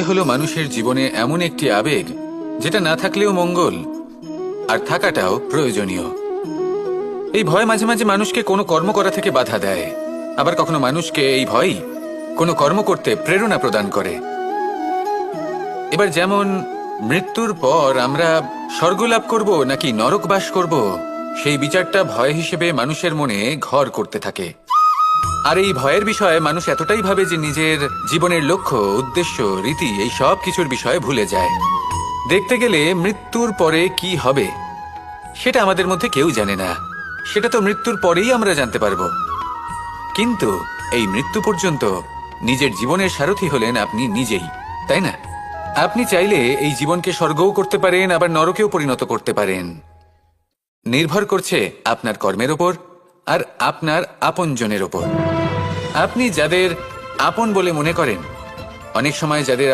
হলো মানুষের জীবনে এমন একটি আবেগ যেটা না থাকলেও মঙ্গল, আর থাকাটাও প্রয়োজনীয়। এই ভয় মাঝে মাঝে মানুষকে কোনো কর্ম করা থেকে বাধা দেয়, আবার কখনো মানুষকে এই ভয়ই কোনো কর্ম করতে প্রেরণা প্রদান করে। এবার যেমন মৃত্যুর পর আমরা স্বর্গলাভ করব নাকি নরক বাস করব, সেই বিচারটা ভয় হিসেবে মানুষের মনে ঘর করতে থাকে। আর এই ভয়ের বিষয়ে মানুষ এতটাই ভাবে যে নিজের জীবনের লক্ষ্য, উদ্দেশ্য, রীতি এই সব কিছুর বিষয়ে ভুলে যায়। দেখতে গেলে মৃত্যুর পরে কি হবে সেটা আমাদের মধ্যে কেউ জানে না, সেটা তো মৃত্যুর পরেই আমরা জানতে পারবো। কিন্তু এই মৃত্যু পর্যন্ত নিজের জীবনের সারথি হলেন আপনি নিজেই, তাই না? আপনি চাইলে এই জীবনকে স্বর্গও করতে পারেন, আবার নরকেও পরিণত করতে পারেন। নির্ভর করছে আপনার কর্মের ওপর আর আপনার আপনজনের ওপর। আপনি যাদের আপন বলে মনে করেন, অনেক সময় যাদের